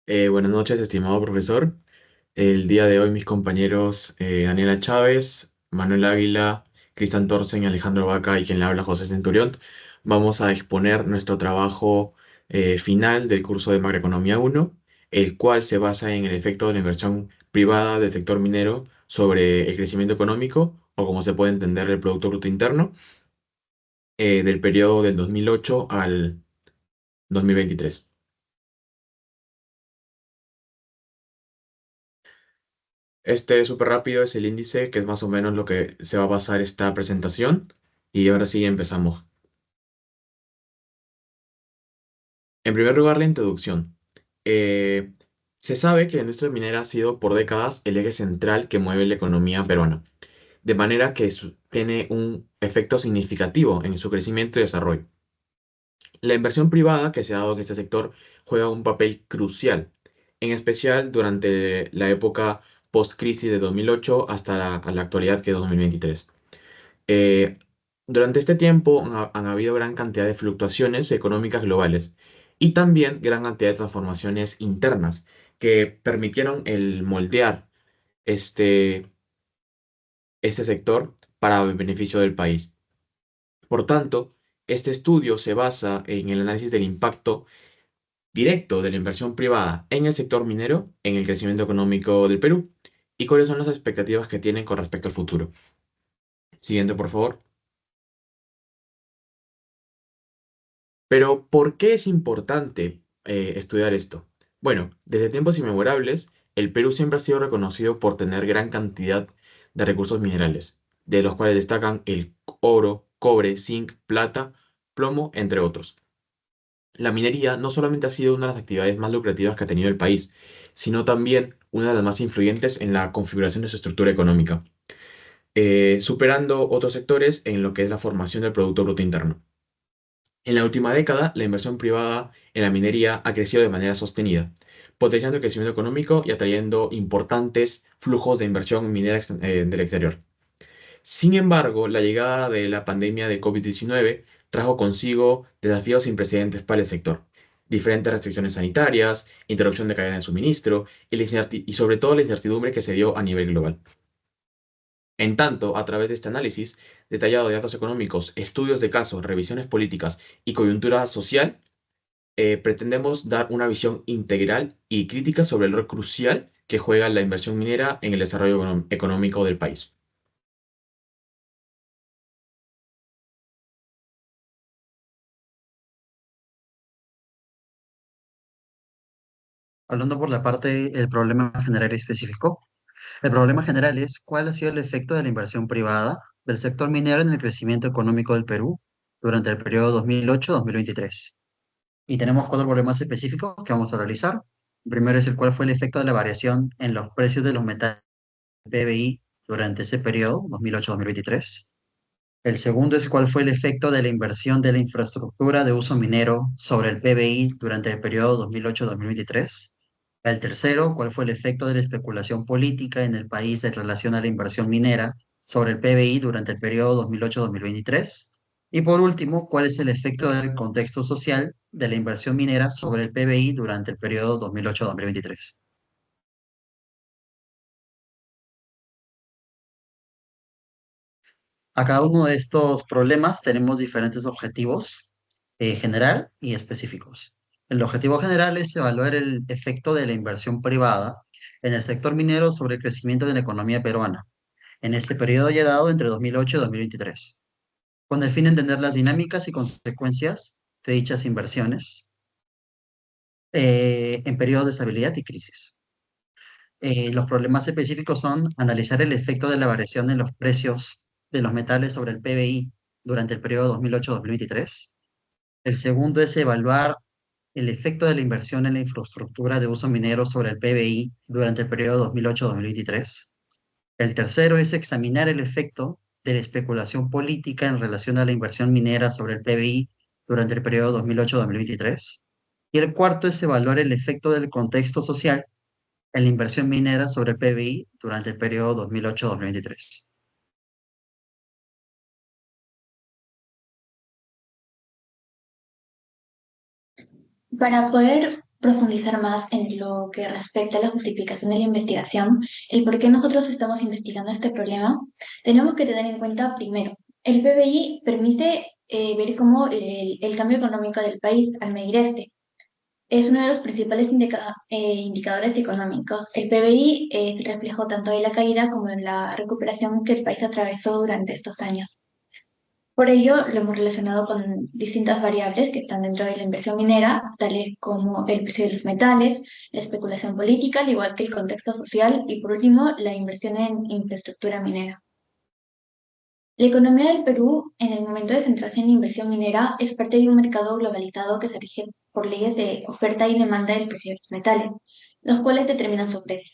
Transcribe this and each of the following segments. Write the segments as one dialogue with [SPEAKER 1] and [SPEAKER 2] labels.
[SPEAKER 1] Buenas noches, estimado profesor. El día de hoy mis compañeros Daniela Chávez, Manuel Águila, Cristian Torsen, Alejandro Vaca y quien le habla José Centurión vamos a exponer nuestro trabajo final del curso de Macroeconomía 1, el cual se basa en el efecto de la inversión privada del sector minero sobre el crecimiento económico, o como se puede entender, el Producto Bruto Interno, del periodo del 2008 al 2023. Este súper rápido es el índice, que es más o menos lo que se va a basar esta presentación. Y ahora sí empezamos. En primer lugar, la introducción. Eh, Se sabe que la industria minera ha sido por décadas el eje central que mueve la economía peruana, de manera que tiene un efecto significativo en su crecimiento y desarrollo. La inversión privada que se ha dado en este sector juega un papel crucial, en especial durante la época post-crisis de 2008 hasta a la actualidad, que es 2023. Eh, Durante este tiempo han habido gran cantidad de fluctuaciones económicas globales y también gran cantidad de transformaciones internas que permitieron el moldear este, este sector para el beneficio del país. Por tanto, este estudio se basa en el análisis del impacto directo de la inversión privada en el sector minero en el crecimiento económico del Perú y cuáles son las expectativas que tienen con respecto al futuro. Siguiente, por favor. Pero, ¿por qué es importante estudiar esto? Bueno, desde tiempos inmemorables, el Perú siempre ha sido reconocido por tener gran cantidad de recursos minerales, de los cuales destacan el oro, cobre, zinc, plata, plomo, entre otros. La minería no solamente ha sido una de las actividades más lucrativas que ha tenido el país, sino también una de las más influyentes en la configuración de su estructura económica, superando otros sectores en lo que es la formación del Producto Bruto Interno. En la última década, la inversión privada en la minería ha crecido de manera sostenida, potenciando el crecimiento económico y atrayendo importantes flujos de inversión minera del exterior. Sin embargo, la llegada de la pandemia de COVID-19 trajo consigo desafíos sin precedentes para el sector. Diferentes restricciones sanitarias, interrupción de cadena de suministro y sobre todo la incertidumbre que se dio a nivel global. En tanto, a través de este análisis detallado de datos económicos, estudios de casos, revisiones políticas y coyuntura social, pretendemos dar una visión integral y crítica sobre el rol crucial que juega la inversión minera en el desarrollo económico del país.
[SPEAKER 2] Hablando por la parte del problema general y específico, el problema general es cuál ha sido el efecto de la inversión privada del sector minero en el crecimiento económico del Perú durante el periodo 2008-2023. Y tenemos cuatro problemas específicos que vamos a realizar. El primero es el cuál fue el efecto de la variación en los precios de los metales PBI durante ese periodo, 2008-2023. El segundo es cuál fue el efecto de la inversión de la infraestructura de uso minero sobre el PBI durante el periodo 2008-2023. El tercero, cuál fue el efecto de la especulación política en el país en relación a la inversión minera sobre el PBI durante el periodo 2008-2023. Y por último, cuál es el efecto del contexto social de la inversión minera sobre el PBI durante el periodo 2008-2023. A cada uno de estos problemas tenemos diferentes objetivos, general y específicos. El objetivo general es evaluar el efecto de la inversión privada en el sector minero sobre el crecimiento de la economía peruana en este periodo ya dado entre 2008 y 2023, con el fin de entender las dinámicas y consecuencias de dichas inversiones en periodos de estabilidad y crisis. Los problemas específicos son analizar el efecto de la variación en los precios de los metales sobre el PBI durante el periodo 2008-2023. El segundo es evaluar el efecto de la inversión en la infraestructura de uso minero sobre el PBI durante el periodo 2008-2023. El tercero es examinar el efecto de la especulación política en relación a la inversión minera sobre el PBI durante el periodo 2008-2023. Y el cuarto es evaluar el efecto del contexto social en la inversión minera sobre el PBI durante el periodo 2008-2023.
[SPEAKER 3] Para poder profundizar más en lo que respecta a la justificación de la investigación, el por qué nosotros estamos investigando este problema, tenemos que tener en cuenta primero, el PBI permite ver cómo el cambio económico del país al medir este. Es uno de los principales indicadores económicos. El PBI es reflejo tanto de la caída como de la recuperación que el país atravesó durante estos años. Por ello, lo hemos relacionado con distintas variables que están dentro de la inversión minera, tales como el precio de los metales, la especulación política, al igual que el contexto social y, por último, la inversión en infraestructura minera. La economía del Perú, en el momento de centrarse en inversión minera, es parte de un mercado globalizado que se rige por leyes de oferta y demanda del precio de los metales, los cuales determinan su precio.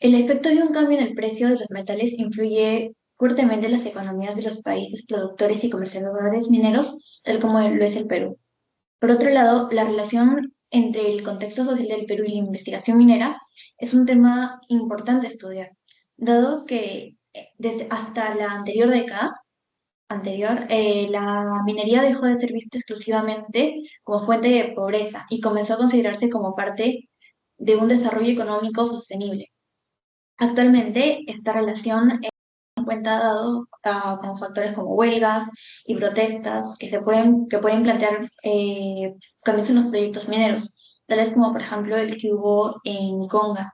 [SPEAKER 3] El efecto de un cambio en el precio de los metales influye fuertemente en las economías de los países productores y comercializadores mineros, tal como lo es el Perú. Por otro lado, la relación entre el contexto social del Perú y la investigación minera es un tema importante a estudiar, dado que desde hasta la anterior década, la minería dejó de ser vista exclusivamente como fuente de pobreza y comenzó a considerarse como parte de un desarrollo económico sostenible. Actualmente, esta relación es en cuenta dado con factores como huelgas y protestas que pueden plantear cambios en los proyectos mineros, tales como por ejemplo el que hubo en Conga.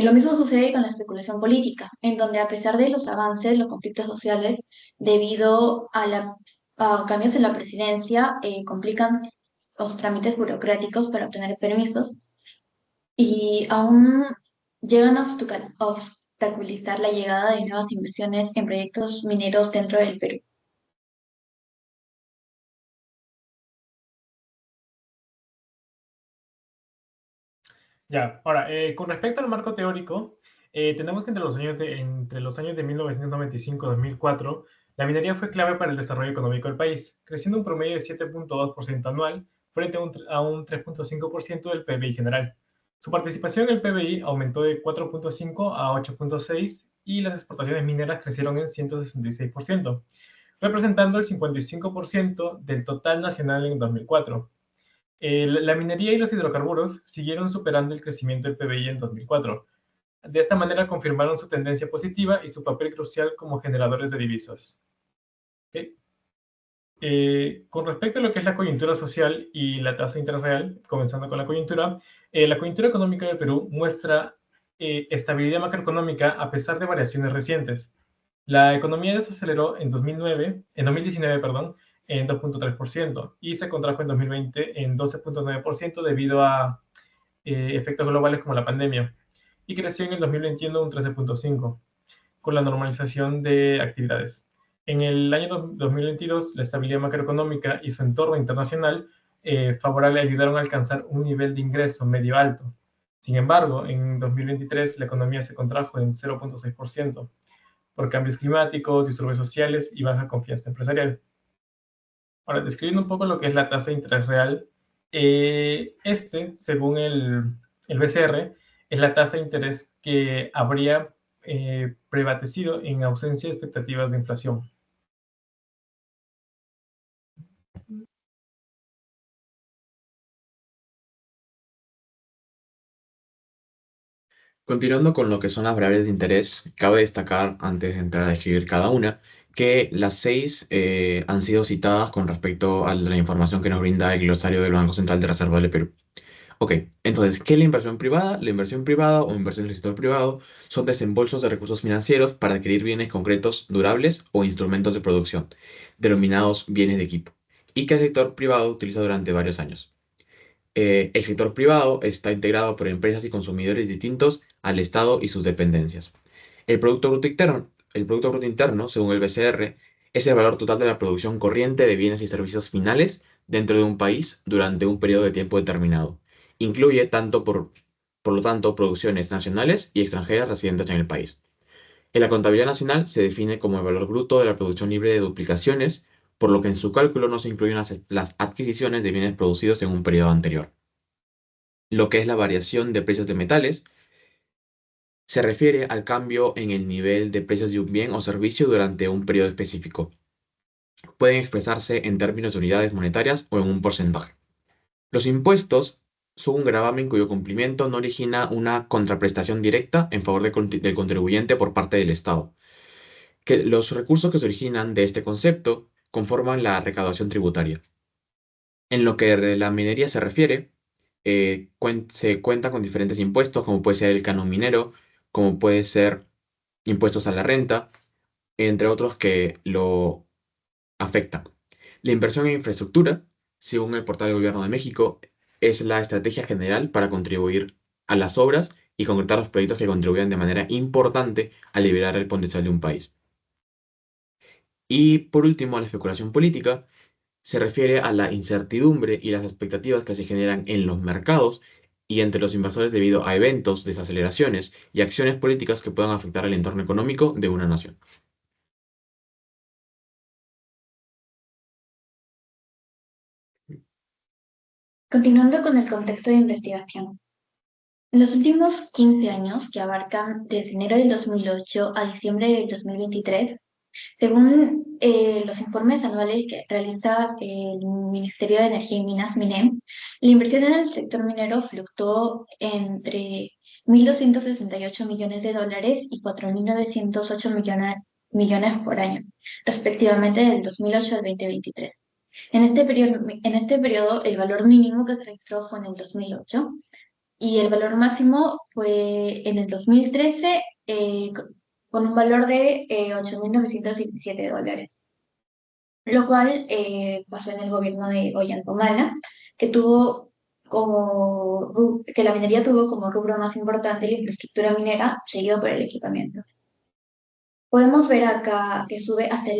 [SPEAKER 3] Lo mismo sucede con la especulación política, en donde a pesar de los avances, los conflictos sociales, debido a cambios en la presidencia, complican los trámites burocráticos para obtener permisos y aún llegan a obstaculizar la llegada de nuevas inversiones en proyectos mineros dentro del Perú.
[SPEAKER 4] Ya, ahora, con respecto al marco teórico, tenemos que entre los años de 1995 y 2004, la minería fue clave para el desarrollo económico del país, creciendo un promedio de 7,2% anual frente a un 3,5% del PBI general. Su participación en el PBI aumentó de 4,5 a 8,6 y las exportaciones mineras crecieron en 166%, representando el 55% del total nacional en 2004. La minería y los hidrocarburos siguieron superando el crecimiento del PBI en 2004. De esta manera confirmaron su tendencia positiva y su papel crucial como generadores de divisas. ¿Okay? Con respecto a lo que es la coyuntura social y la tasa de interés real, comenzando con la coyuntura económica del Perú muestra estabilidad macroeconómica a pesar de variaciones recientes. La economía desaceleró en 2019, perdón, en 2,3% y se contrajo en 2020 en 12,9% debido a efectos globales como la pandemia, y creció en el 2021 un 13,5% con la normalización de actividades. En el año 2022, la estabilidad macroeconómica y su entorno internacional favorable ayudaron a alcanzar un nivel de ingreso medio alto. Sin embargo, en 2023 la economía se contrajo en 0,6% por cambios climáticos, disturbios sociales y baja confianza empresarial. Ahora, describiendo un poco lo que es la tasa de interés real, según el BCR, es la tasa de interés que habría prevalecido en ausencia de expectativas de inflación.
[SPEAKER 1] Continuando con lo que son las variables de interés, cabe destacar, antes de entrar a describir cada una, que las seis han sido citadas con respecto a la información que nos brinda el glosario del Banco Central de Reserva del Perú. Ok, entonces, ¿qué es la inversión privada? La inversión privada o inversión del sector privado son desembolsos de recursos financieros para adquirir bienes concretos, durables o instrumentos de producción, denominados bienes de equipo, y que el sector privado utiliza durante varios años. El sector privado está integrado por empresas y consumidores distintos al Estado y sus dependencias. El Producto Bruto Interno, según el BCR, es el valor total de la producción corriente de bienes y servicios finales dentro de un país durante un periodo de tiempo determinado. Incluye por lo tanto, producciones nacionales y extranjeras residentes en el país. En la contabilidad nacional se define como el valor bruto de la producción libre de duplicaciones, por lo que en su cálculo no se incluyen las adquisiciones de bienes producidos en un periodo anterior. Lo que es la variación de precios de metales se refiere al cambio en el nivel de precios de un bien o servicio durante un periodo específico. Pueden expresarse en términos de unidades monetarias o en un porcentaje. Los impuestos son un gravamen cuyo cumplimiento no origina una contraprestación directa en favor del contribuyente por parte del Estado. Que los recursos que se originan de este concepto conforman la recaudación tributaria. En lo que la minería se refiere, se cuenta con diferentes impuestos, como puede ser el canon minero, como puede ser impuestos a la renta, entre otros que lo afectan. La inversión en infraestructura, según el portal del Gobierno de México, es la estrategia general para contribuir a las obras y concretar los proyectos que contribuyan de manera importante a liberar el potencial de un país. Y por último, la especulación política se refiere a la incertidumbre y las expectativas que se generan en los mercados y entre los inversores debido a eventos, desaceleraciones y acciones políticas que puedan afectar el entorno económico de una nación.
[SPEAKER 3] Continuando con el contexto de investigación. En los últimos 15 años, que abarcan desde enero del 2008 a diciembre del 2023, según los informes anuales que realiza el Ministerio de Energía y Minas, MINEM, la inversión en el sector minero fluctuó entre 1.268 millones de dólares y 4.908 millones por año, respectivamente del 2008 al 2023. En este periodo, el valor mínimo que se registró fue en el 2008 y el valor máximo fue en el 2013 con un valor de 8.917 dólares, lo cual pasó en el gobierno de Ollanta Humala, que la minería tuvo como rubro más importante la infraestructura minera, seguido por el equipamiento. Podemos ver acá que sube hasta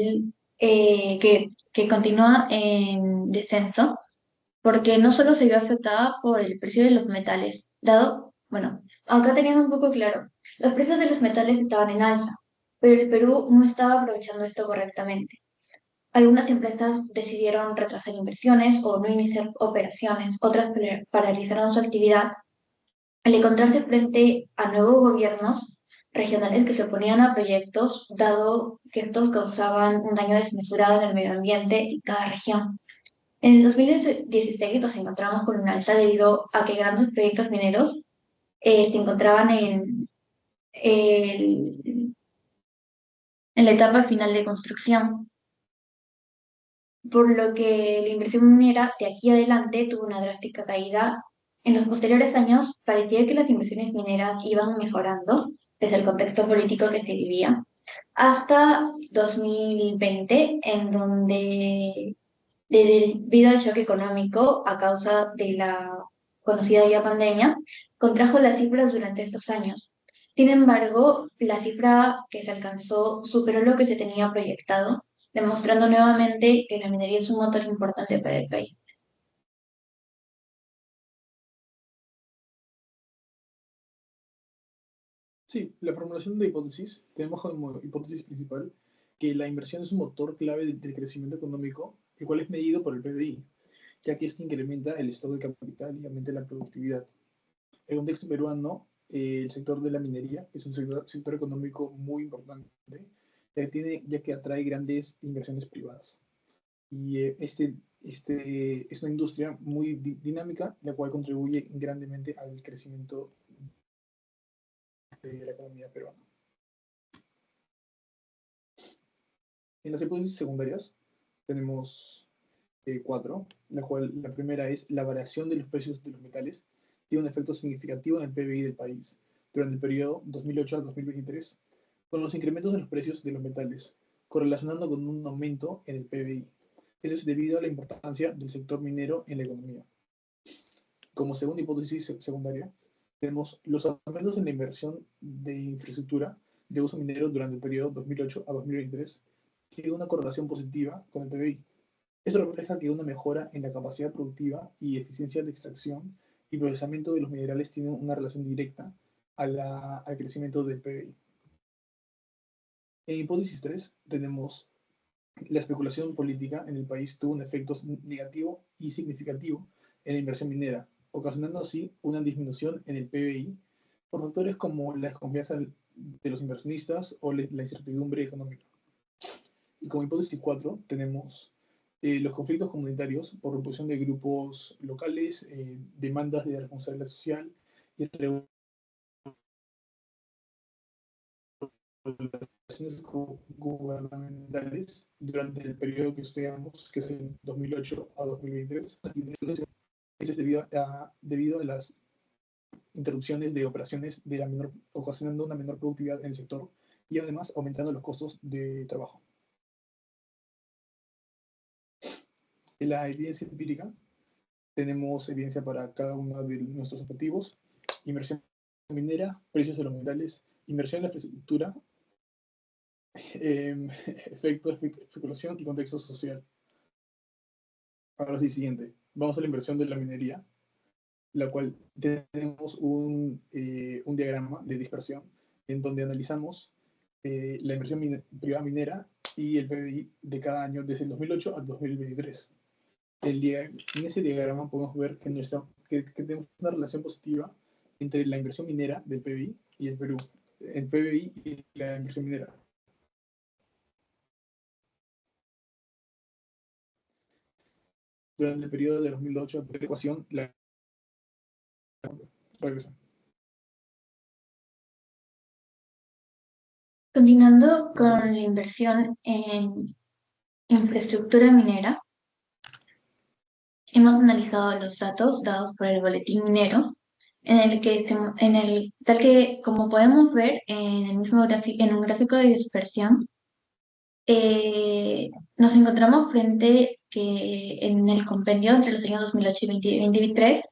[SPEAKER 3] que continúa en descenso, porque no solo se vio afectada por el precio de los metales, bueno, acá teniendo un poco claro, los precios de los metales estaban en alza, pero el Perú no estaba aprovechando esto correctamente. Algunas empresas decidieron retrasar inversiones o no iniciar operaciones, otras paralizaron su actividad al encontrarse frente a nuevos gobiernos regionales que se oponían a proyectos, dado que estos causaban un daño desmesurado en el medio ambiente en cada región. En el 2016 nos encontramos con una alza debido a que grandes proyectos mineros se encontraban en la etapa final de construcción, por lo que la inversión minera de aquí adelante tuvo una drástica caída. En los posteriores años parecía que las inversiones mineras iban mejorando desde el contexto político que se vivía, hasta 2020, en donde debido al shock económico a causa de la conocida ya pandemia, contrajo las cifras durante estos años. Sin embargo, la cifra que se alcanzó superó lo que se tenía proyectado, demostrando nuevamente que la minería es un motor importante para el país.
[SPEAKER 5] Sí, la formulación de hipótesis, tenemos como hipótesis principal que la inversión es un motor clave del crecimiento económico, el cual es medido por el PBI, ya que este incrementa el stock de capital y aumenta la productividad. En el contexto peruano, el sector de la minería es un sector económico muy importante, ya que atrae grandes inversiones privadas. Y es una industria muy dinámica, la cual contribuye grandemente al crecimiento de la economía peruana. En las hipótesis secundarias tenemos cuatro, la primera es la variación de los precios de los metales tiene un efecto significativo en el PBI del país durante el periodo 2008 a 2023, con los incrementos en los precios de los metales, correlacionando con un aumento en el PBI. Eso es debido a la importancia del sector minero en la economía. Como segunda hipótesis secundaria, tenemos los aumentos en la inversión de infraestructura de uso minero durante el periodo 2008 a 2023 tiene una correlación positiva con el PBI. Eso refleja que una mejora en la capacidad productiva y eficiencia de extracción y procesamiento de los minerales tiene una relación directa al crecimiento del PBI. En hipótesis 3 tenemos la especulación política en el país tuvo un efecto negativo y significativo en la inversión minera, ocasionando así una disminución en el PBI por factores como la desconfianza de los inversionistas o la incertidumbre económica. Y como hipótesis 4 tenemos los conflictos comunitarios por oposición de grupos locales, demandas de responsabilidad social y regulaciones gubernamentales durante el periodo que estudiamos, que es en 2008 a 2023. Eso es debido a las interrupciones de operaciones ocasionando una menor productividad en el sector y además aumentando los costos de trabajo. En la evidencia empírica tenemos evidencia para cada uno de nuestros objetivos: inversión minera, precios de los metales, inversión en la infraestructura, efectos de especulación y contexto social. Ahora sí, siguiente. Vamos a la inversión de la minería, la cual tenemos un diagrama de dispersión en donde analizamos la inversión privada minera y el PBI de cada año desde el 2008 al 2023. En ese diagrama podemos ver que tenemos una relación positiva entre la inversión minera del PBI y el Perú. El PBI y la inversión minera. Durante el periodo de 2008 de la ecuación, regresa.
[SPEAKER 3] Continuando con la inversión en infraestructura minera, hemos analizado los datos dados por el boletín minero, tal que como podemos ver en el mismo en un gráfico de dispersión, nos encontramos frente que en el compendio entre los años 2008 y 2023,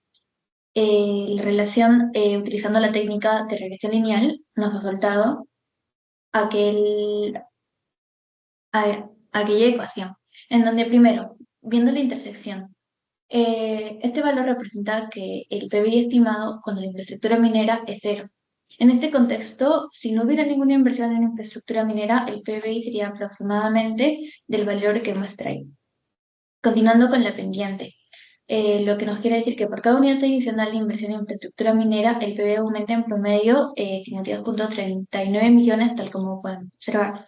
[SPEAKER 3] la relación utilizando la técnica de regresión lineal nos ha resultado aquella ecuación, en donde primero, viendo la intersección, este valor representa que el PBI estimado cuando la infraestructura minera es cero. En este contexto, si no hubiera ninguna inversión en infraestructura minera, el PBI sería aproximadamente del valor que muestra ahí. Continuando con la pendiente, lo que nos quiere decir que por cada unidad adicional de inversión en infraestructura minera, el PBI aumenta en promedio 52.39 millones, tal como pueden observar.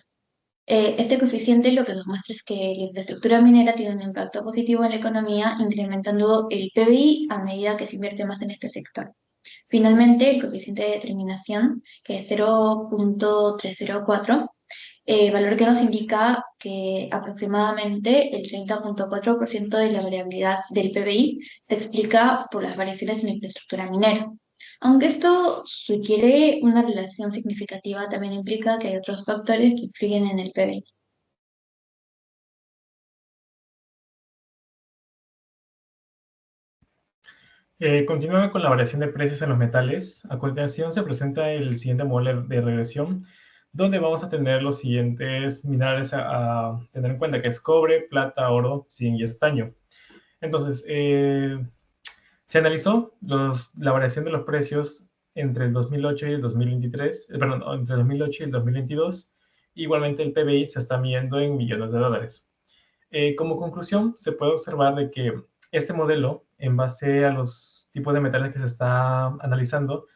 [SPEAKER 3] Este coeficiente lo que nos muestra es que la infraestructura minera tiene un impacto positivo en la economía, incrementando el PBI a medida que se invierte más en este sector. Finalmente, el coeficiente de determinación, que es 0.304, valor que nos indica que aproximadamente el 30.4% de la variabilidad del PBI se explica por las variaciones en la infraestructura minera. Aunque esto sugiere una relación significativa, también implica que hay otros factores que influyen en el PBI.
[SPEAKER 4] Continuando con la variación de precios en los metales, a continuación se presenta el siguiente modelo de regresión, donde vamos a tener los siguientes minerales a tener en cuenta, que es cobre, plata, oro, zinc y estaño. Entonces, se analizó la variación de los precios entre el 2008 y el 2023, perdón, entre el 2008 y el 2022. Igualmente el PBI se está midiendo en millones de dólares. Como conclusión, se puede observar de que este modelo, en base a los tipos de metales que se está analizando,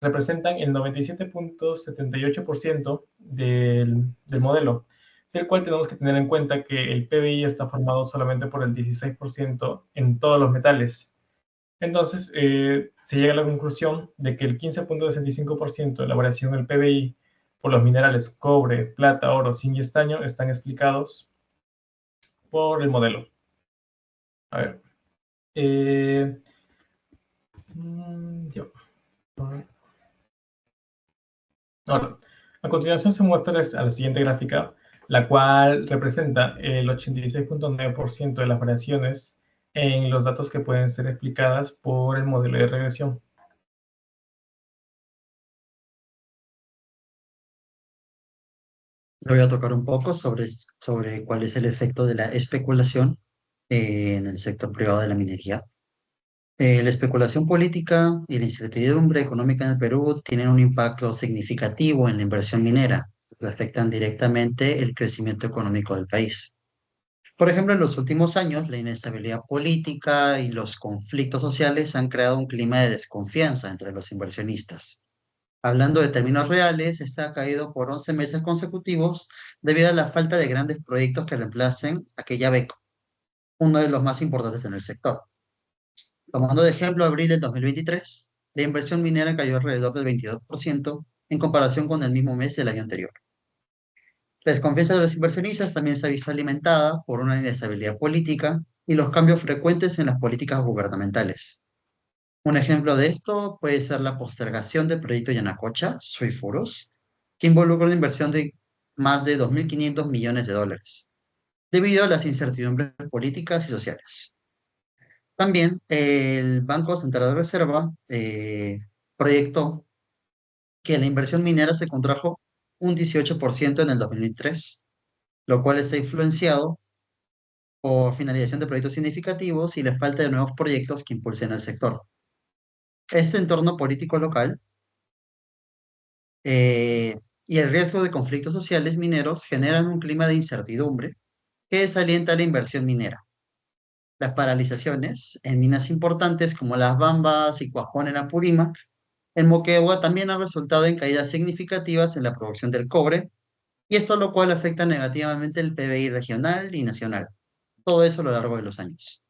[SPEAKER 4] representan el 97.78% del modelo, del cual tenemos que tener en cuenta que el PBI está formado solamente por el 16% en todos los metales. Entonces, se llega a la conclusión de que el 15.65% de la variación del PBI por los minerales cobre, plata, oro, zinc y estaño están explicados por el modelo. A ver. Ahora, a continuación se muestra a la siguiente gráfica, la cual representa el 86.9% de las variaciones en los datos que pueden ser explicadas por el modelo de regresión.
[SPEAKER 2] Le voy a tocar un poco sobre cuál es el efecto de la especulación en el sector privado de la minería. La especulación política y la incertidumbre económica en el Perú tienen un impacto significativo en la inversión minera, que afectan directamente el crecimiento económico del país. Por ejemplo, en los últimos años, la inestabilidad política y los conflictos sociales han creado un clima de desconfianza entre los inversionistas. Hablando de términos reales, esta ha caído por 11 meses consecutivos debido a la falta de grandes proyectos que reemplacen aquella beca. uno de los más importantes en el sector. Tomando de ejemplo abril del 2023, la inversión minera cayó alrededor del 22% en comparación con el mismo mes del año anterior. La desconfianza de los inversionistas también se ha visto alimentada por una inestabilidad política y los cambios frecuentes en las políticas gubernamentales. Un ejemplo de esto puede ser la postergación del proyecto Yanacocha, Suifuros, que involucra una inversión de más de 2.500 millones de dólares, debido a las incertidumbres políticas y sociales. También el Banco Central de Reserva proyectó que la inversión minera se contrajo un 18% en el 2003, lo cual está influenciado por finalización de proyectos significativos y la falta de nuevos proyectos que impulsen el sector. Este entorno político local eh, y el riesgo de conflictos sociales mineros generan un clima de incertidumbre que desalienta la inversión minera. Las paralizaciones en minas importantes como Las Bambas y Cuajón en Apurímac, en Moquegua también han resultado en caídas significativas en la producción del cobre, y esto lo cual afecta negativamente el PBI regional y nacional. Todo eso a lo largo de los años.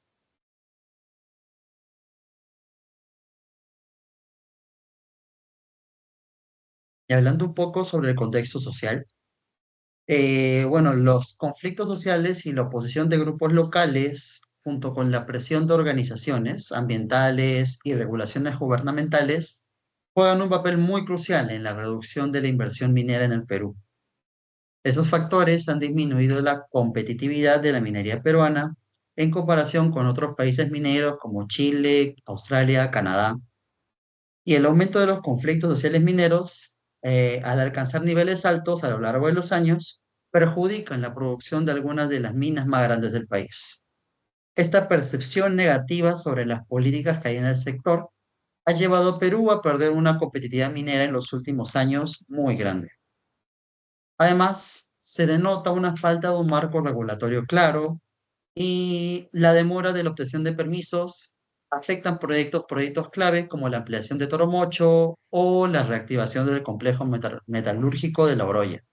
[SPEAKER 2] Y hablando un poco sobre el contexto social, bueno, los conflictos sociales y la oposición de grupos locales, junto con la presión de organizaciones ambientales y regulaciones gubernamentales, juegan un papel muy crucial en la reducción de la inversión minera en el Perú. Esos factores han disminuido la competitividad de la minería peruana en comparación con otros países mineros como Chile, Australia, Canadá, y el aumento de los conflictos sociales mineros, al alcanzar niveles altos a lo largo de los años, perjudican la producción de algunas de las minas más grandes del país. Esta percepción negativa sobre las políticas que hay en el sector ha llevado a Perú a perder una competitividad minera en los últimos años muy grande. Además, se denota una falta de un marco regulatorio claro y la demora de la obtención de permisos afectan proyectos clave como la ampliación de Toromocho o la reactivación del complejo metalúrgico de La Oroya.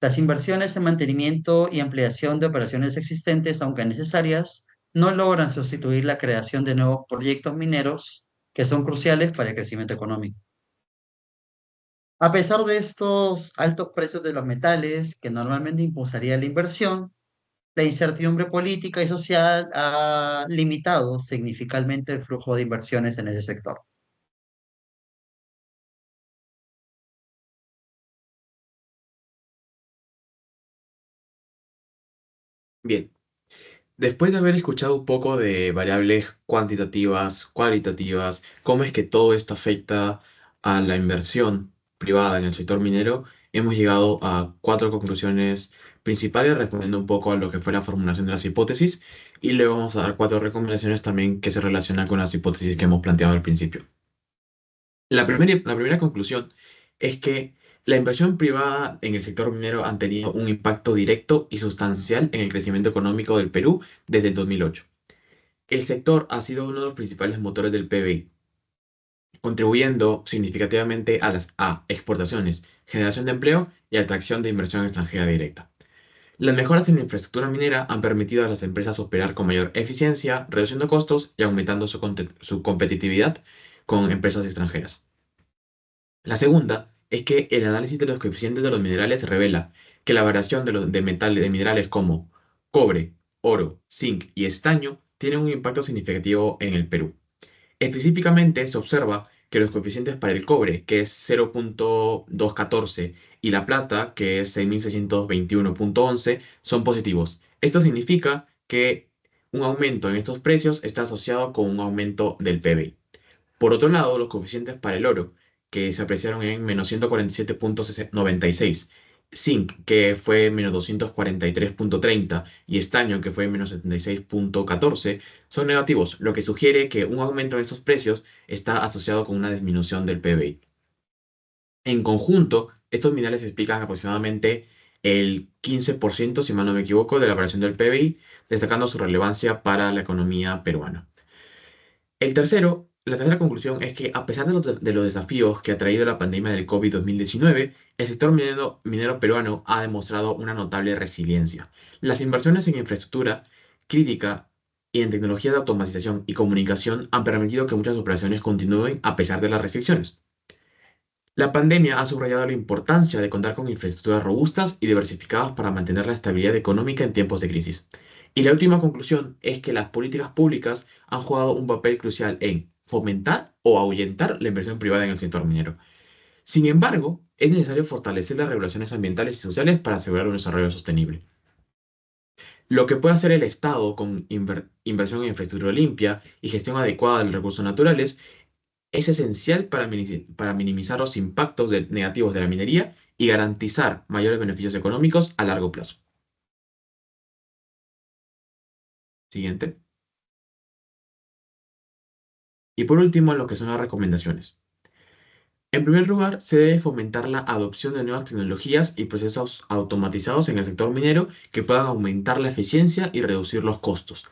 [SPEAKER 2] Las inversiones en mantenimiento y ampliación de operaciones existentes, aunque necesarias, no logran sustituir la creación de nuevos proyectos mineros que son cruciales para el crecimiento económico. A pesar de estos altos precios de los metales, que normalmente impulsaría la inversión, la incertidumbre política y social ha limitado significativamente el flujo de inversiones en ese sector.
[SPEAKER 1] Bien, después de haber escuchado un poco de variables cuantitativas, cualitativas, cómo es que todo esto afecta a la inversión privada en el sector minero, hemos llegado a cuatro conclusiones principales respondiendo un poco a lo que fue la formulación de las hipótesis y luego vamos a dar cuatro recomendaciones también que se relacionan con las hipótesis que hemos planteado al principio. La primera conclusión es que la inversión privada en el sector minero han tenido un impacto directo y sustancial en el crecimiento económico del Perú desde el 2008. El sector ha sido uno de los principales motores del PBI, contribuyendo significativamente a las exportaciones, generación de empleo y atracción de inversión extranjera directa. Las mejoras en la infraestructura minera han permitido a las empresas operar con mayor eficiencia, reduciendo costos y aumentando su competitividad con empresas extranjeras. La segunda es que el análisis de los coeficientes de los minerales revela que la variación de minerales como cobre, oro, zinc y estaño tiene un impacto significativo en el Perú. Específicamente se observa que los coeficientes para el cobre, que es 0.214, y la plata, que es 6.621.11, son positivos. Esto significa que un aumento en estos precios está asociado con un aumento del PBI. Por otro lado, los coeficientes para el oro, que se apreciaron en menos 147.96, zinc, que fue menos 243.30, y estaño, que fue menos 76.14, son negativos, lo que sugiere que un aumento en estos precios está asociado con una disminución del PBI. En conjunto, estos minerales explican aproximadamente el 15%, si mal no me equivoco, de la variación del PBI, destacando su relevancia para la economía peruana. La tercera conclusión es que a pesar de los desafíos que ha traído la pandemia del COVID-2019, el sector minero peruano ha demostrado una notable resiliencia. Las inversiones en infraestructura crítica y en tecnología de automatización y comunicación han permitido que muchas operaciones continúen a pesar de las restricciones. La pandemia ha subrayado la importancia de contar con infraestructuras robustas y diversificadas para mantener la estabilidad económica en tiempos de crisis. Y la última conclusión es que las políticas públicas han jugado un papel crucial en fomentar o ahuyentar la inversión privada en el sector minero. Sin embargo, es necesario fortalecer las regulaciones ambientales y sociales para asegurar un desarrollo sostenible. Lo que puede hacer el Estado con inversión en infraestructura limpia y gestión adecuada de los recursos naturales es esencial para minimizar los impactos negativos de la minería y garantizar mayores beneficios económicos a largo plazo. Siguiente. Y por último, lo que son las recomendaciones. En primer lugar, se debe fomentar la adopción de nuevas tecnologías y procesos automatizados en el sector minero que puedan aumentar la eficiencia y reducir los costos.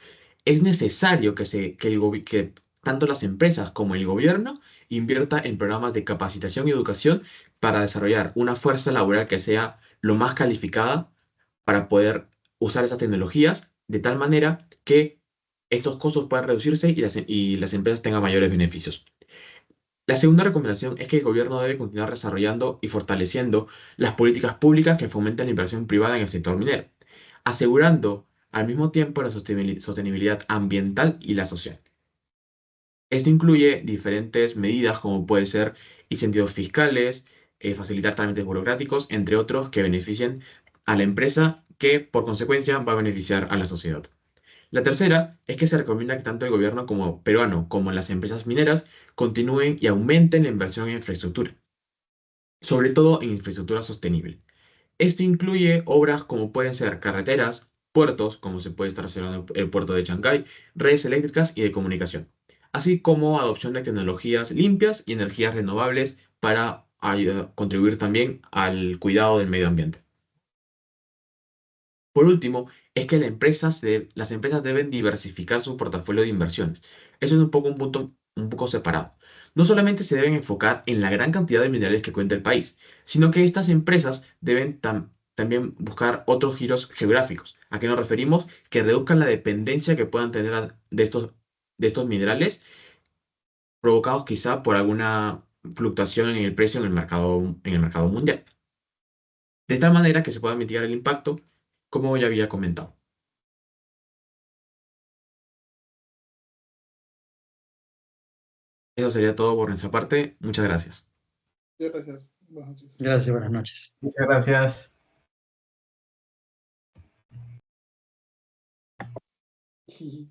[SPEAKER 1] Es necesario que tanto las empresas como el gobierno invierta en programas de capacitación y educación para desarrollar una fuerza laboral que sea lo más calificada para poder usar esas tecnologías de tal manera que estos costos puedan reducirse y las empresas tengan mayores beneficios. La segunda recomendación es que el gobierno debe continuar desarrollando y fortaleciendo las políticas públicas que fomenten la inversión privada en el sector minero, asegurando al mismo tiempo la sostenibilidad ambiental y la social. Esto incluye diferentes medidas como puede ser incentivos fiscales, facilitar trámites burocráticos, entre otros que beneficien a la empresa que por consecuencia va a beneficiar a la sociedad. La tercera es que se recomienda que tanto el gobierno como peruano como las empresas mineras continúen y aumenten la inversión en infraestructura, sobre todo en infraestructura sostenible. Esto incluye obras como pueden ser carreteras, puertos, como se puede estar haciendo el puerto de Chancay, redes eléctricas y de comunicación, así como adopción de tecnologías limpias y energías renovables para contribuir también al cuidado del medio ambiente. Por último, es que las empresas deben diversificar su portafolio de inversiones. Eso es un punto un poco separado. No solamente se deben enfocar en la gran cantidad de minerales que cuenta el país, sino que estas empresas deben también buscar otros giros geográficos. ¿A qué nos referimos? Que reduzcan la dependencia que puedan tener de estos minerales, provocados quizá por alguna fluctuación en el precio en el mercado mundial. De tal manera que se pueda mitigar el impacto, como ya había comentado. Eso sería todo por nuestra parte. Muchas gracias.
[SPEAKER 5] Muchas gracias. Buenas noches.
[SPEAKER 2] Gracias, buenas noches.
[SPEAKER 4] Muchas gracias.
[SPEAKER 5] Sí.